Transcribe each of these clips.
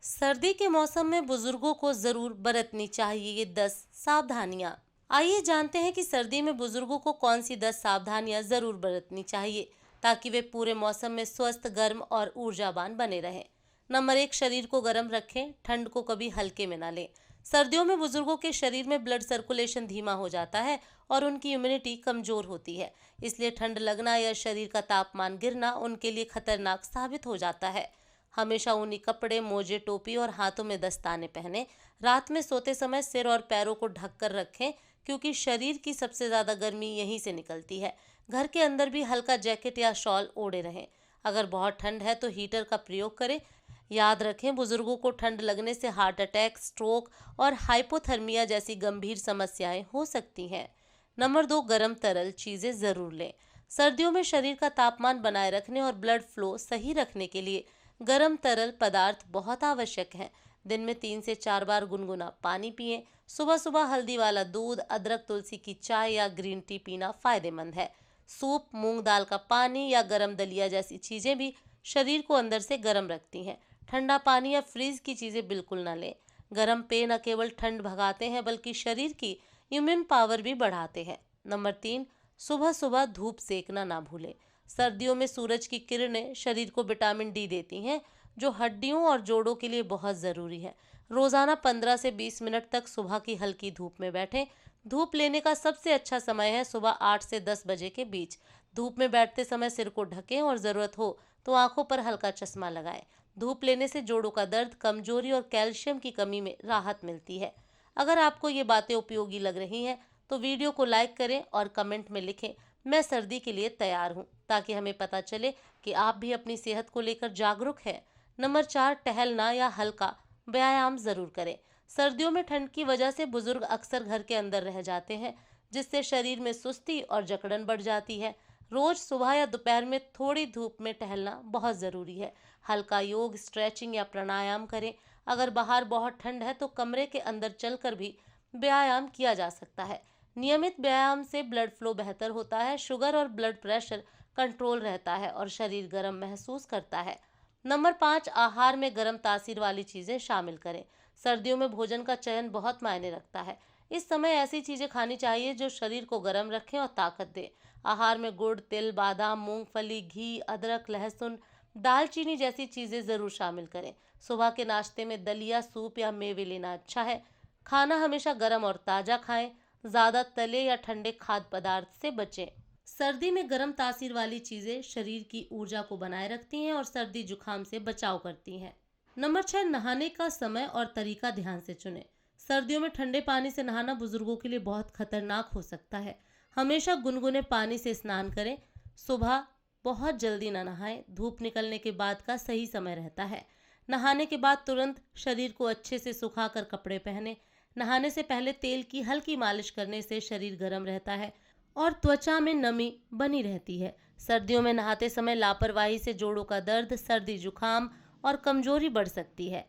सर्दी के मौसम में बुजुर्गों को जरूर बरतनी चाहिए ये 10 सावधानियां। आइए जानते हैं कि सर्दी में बुजुर्गों को कौन सी 10 सावधानियां जरूर बरतनी चाहिए ताकि वे पूरे मौसम में स्वस्थ, गर्म और ऊर्जावान बने रहें। नंबर 1, शरीर को गर्म रखें, ठंड को कभी हल्के में ना लें। सर्दियों में बुजुर्गों के शरीर में ब्लड सर्कुलेशन धीमा हो जाता है और उनकी इम्यूनिटी कमजोर होती है। इसलिए ठंड लगना या शरीर का तापमान गिरना उनके लिए खतरनाक साबित हो जाता है। हमेशा ऊनी कपड़े, मोजे, टोपी और हाथों में दस्ताने पहने। रात में सोते समय सिर और पैरों को ढक कर रखें क्योंकि शरीर की सबसे ज्यादा गर्मी यहीं से निकलती है। घर के अंदर भी हल्का जैकेट या शॉल ओढ़े रहें। अगर बहुत ठंड है तो हीटर का प्रयोग करें। याद रखें, बुजुर्गों को ठंड लगने से हार्ट अटैक, स्ट्रोक और हाइपोथर्मिया जैसी गंभीर समस्याएं हो सकती हैं। नंबर 2, गर्म तरल चीजें जरूर लें। सर्दियों में शरीर का तापमान बनाए रखने और ब्लड फ्लो सही रखने के लिए गर्म तरल पदार्थ बहुत आवश्यक हैं। दिन में 3 से 4 बार गुनगुना पानी पिएं। सुबह सुबह हल्दी वाला दूध, अदरक, तुलसी की चाय या ग्रीन टी पीना फायदेमंद है। सूप, मूंग दाल का पानी या गर्म दलिया जैसी चीजें भी शरीर को अंदर से गर्म रखती हैं। ठंडा पानी या फ्रीज की चीजें बिल्कुल ना लें। गर्म पेय न केवल ठंड भगाते हैं बल्कि शरीर की इम्यून पावर भी बढ़ाते हैं। नंबर 3, सुबह सुबह धूप सेकना ना भूलें। सर्दियों में सूरज की किरणें शरीर को विटामिन डी देती हैं, जो हड्डियों और जोड़ों के लिए बहुत ज़रूरी है। रोज़ाना 15 से 20 मिनट तक सुबह की हल्की धूप में बैठें। धूप लेने का सबसे अच्छा समय है सुबह 8 से 10 बजे के बीच। धूप में बैठते समय सिर को ढकें और ज़रूरत हो तो आंखों पर हल्का चश्मा लगाएं। धूप लेने से जोड़ों का दर्द, कमजोरी और कैल्शियम की कमी में राहत मिलती है। अगर आपको ये बातें उपयोगी लग रही हैं तो वीडियो को लाइक करें और कमेंट में लिखें, मैं सर्दी के लिए तैयार हूँ, ताकि हमें पता चले कि आप भी अपनी सेहत को लेकर जागरूक हैं। नंबर 4, टहलना या हल्का व्यायाम जरूर करें। सर्दियों में ठंड की वजह से बुजुर्ग अक्सर घर के अंदर रह जाते हैं, जिससे शरीर में सुस्ती और जकड़न बढ़ जाती है। रोज सुबह या दोपहर में थोड़ी धूप में टहलना बहुत ज़रूरी है। हल्का योग, स्ट्रेचिंग या प्राणायाम करें। अगर बाहर बहुत ठंड है तो कमरे के अंदर चलकर भी व्यायाम किया जा सकता है। नियमित व्यायाम से ब्लड फ्लो बेहतर होता है, शुगर और ब्लड प्रेशर कंट्रोल रहता है और शरीर गर्म महसूस करता है। नंबर 5, आहार में गर्म तासीर वाली चीज़ें शामिल करें। सर्दियों में भोजन का चयन बहुत मायने रखता है। इस समय ऐसी चीज़ें खानी चाहिए जो शरीर को गर्म रखें और ताकत दे। आहार में गुड़, तिल, बादाम, मूंगफली, घी, अदरक, लहसुन, दालचीनी जैसी चीज़ें ज़रूर शामिल करें। सुबह के नाश्ते में दलिया, सूप या मेवे लेना अच्छा है। खाना हमेशा गर्म और ताज़ा खाएं। ज़्यादा तले या ठंडे खाद्य पदार्थ से बचें। सर्दी में गर्म तासीर वाली चीज़ें शरीर की ऊर्जा को बनाए रखती हैं और सर्दी जुकाम से बचाव करती हैं। नंबर 6, नहाने का समय और तरीका ध्यान से चुनें। सर्दियों में ठंडे पानी से नहाना बुजुर्गों के लिए बहुत खतरनाक हो सकता है। हमेशा गुनगुने पानी से स्नान करें। सुबह बहुत जल्दी न नहाएं, धूप निकलने के बाद का सही समय रहता है। नहाने के बाद तुरंत शरीर को अच्छे से सुखाकर कपड़े पहने। नहाने से पहले तेल की हल्की मालिश करने से शरीर गर्म रहता है और त्वचा में नमी बनी रहती है। सर्दियों में नहाते समय लापरवाही से जोड़ों का दर्द, सर्दी, जुकाम और कमजोरी बढ़ सकती है।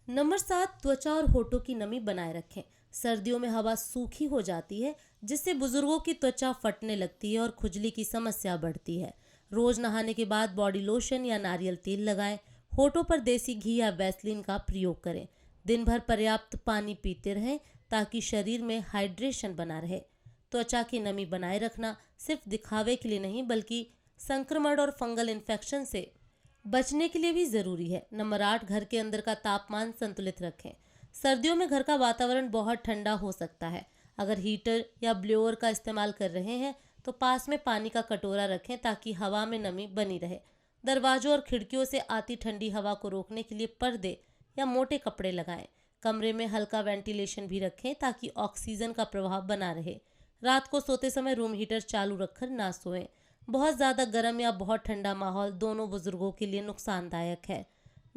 नंबर 7, त्वचा और होठों की नमी बनाए रखें। सर्दियों में हवा सूखी हो जाती है, जिससे बुजुर्गों की त्वचा फटने लगती है और खुजली की समस्या बढ़ती है। रोज नहाने के बाद बॉडी लोशन या नारियल तेल लगाएं। होठों पर देसी घी या वैसलीन का प्रयोग करें। दिन भर पर्याप्त पानी पीते रहें ताकि शरीर में हाइड्रेशन बना रहे। त्वचा की नमी बनाए रखना सिर्फ दिखावे के लिए नहीं बल्कि संक्रमण और फंगल इन्फेक्शन से बचने के लिए भी ज़रूरी है। नंबर 8, घर के अंदर का तापमान संतुलित रखें। सर्दियों में घर का वातावरण बहुत ठंडा हो सकता है। अगर हीटर या ब्लोअर का इस्तेमाल कर रहे हैं तो पास में पानी का कटोरा रखें ताकि हवा में नमी बनी रहे। दरवाजों और खिड़कियों से आती ठंडी हवा को रोकने के लिए पर्दे या मोटे कपड़े लगाएं। कमरे में हल्का वेंटिलेशन भी रखें ताकि ऑक्सीजन का प्रभाव बना रहे। रात को सोते समय रूम हीटर चालू रखकर ना सोएं। बहुत ज़्यादा गर्म या बहुत ठंडा माहौल दोनों बुजुर्गों के लिए नुकसानदायक है।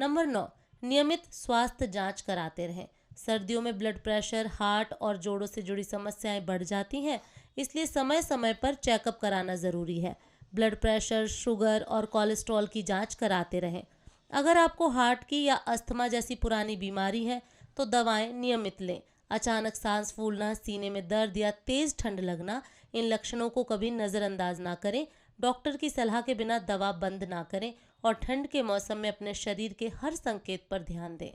नंबर 9, नियमित स्वास्थ्य जांच कराते रहें। सर्दियों में ब्लड प्रेशर, हार्ट और जोड़ों से जुड़ी समस्याएं बढ़ जाती हैं, इसलिए समय समय पर चेकअप कराना ज़रूरी है। ब्लड प्रेशर, शुगर और कोलेस्ट्रॉल की जांच कराते रहें। अगर आपको हार्ट की या अस्थमा जैसी पुरानी बीमारी है तो दवाएं नियमित लें। अचानक सांस फूलना, सीने में दर्द या तेज ठंड लगना, इन लक्षणों को कभी नज़रअंदाज ना करें। डॉक्टर की सलाह के बिना दवा बंद ना करें और ठंड के मौसम में अपने शरीर के हर संकेत पर ध्यान दें।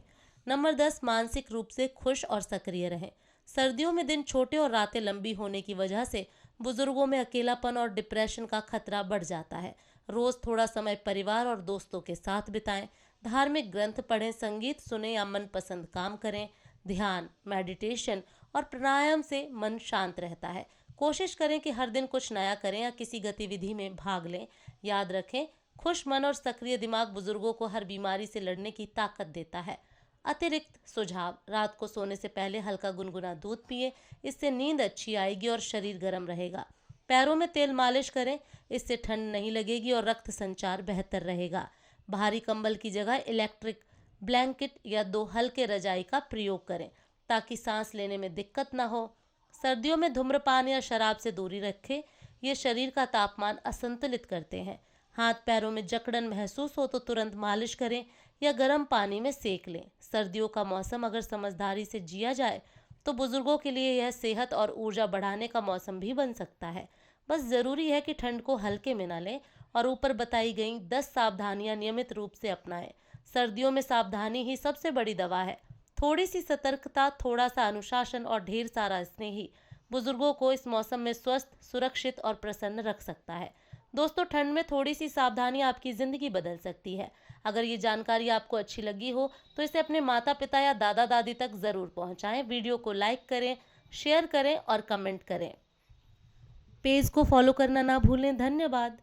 नंबर 10, मानसिक रूप से खुश और सक्रिय रहें। सर्दियों में दिन छोटे और रातें लंबी होने की वजह से बुजुर्गों में अकेलापन और डिप्रेशन का खतरा बढ़ जाता है। रोज थोड़ा समय परिवार और दोस्तों के साथ बिताएं। धार्मिक ग्रंथ पढ़ें, संगीत सुने या मनपसंद काम करें। ध्यान, मेडिटेशन और प्राणायाम से मन शांत रहता है। कोशिश करें कि हर दिन कुछ नया करें या किसी गतिविधि में भाग लें। याद रखें, खुश मन और सक्रिय दिमाग बुजुर्गों को हर बीमारी से लड़ने की ताकत देता है। अतिरिक्त सुझाव, रात को सोने से पहले हल्का गुनगुना दूध पिए, इससे नींद अच्छी आएगी और शरीर गर्म रहेगा। पैरों में तेल मालिश करें, इससे ठंड नहीं लगेगी और रक्त संचार बेहतर रहेगा। भारी कंबल की जगह इलेक्ट्रिक ब्लैंकेट या 2 हल्के रजाई का प्रयोग करें ताकि सांस लेने में दिक्कत ना हो। सर्दियों में धूम्रपान या शराब से दूरी रखें, ये शरीर का तापमान असंतुलित करते हैं। हाथ पैरों में जकड़न महसूस हो तो तुरंत मालिश करें या गर्म पानी में सेक लें। सर्दियों का मौसम अगर समझदारी से जिया जाए तो बुजुर्गों के लिए यह सेहत और ऊर्जा बढ़ाने का मौसम भी बन सकता है। बस ज़रूरी है कि ठंड को हल्के में न लें और ऊपर बताई गई 10 सावधानियां नियमित रूप से अपनाएं। सर्दियों में सावधानी ही सबसे बड़ी दवा है। थोड़ी सी सतर्कता, थोड़ा सा अनुशासन और ढेर सारा स्नेह ही बुजुर्गों को इस मौसम में स्वस्थ, सुरक्षित और प्रसन्न रख सकता है। दोस्तों, ठंड में थोड़ी सी सावधानी आपकी ज़िंदगी बदल सकती है। अगर ये जानकारी आपको अच्छी लगी हो तो इसे अपने माता पिता या दादा दादी तक ज़रूर पहुंचाएं। वीडियो को लाइक करें, शेयर करें और कमेंट करें। पेज को फॉलो करना ना भूलें। धन्यवाद।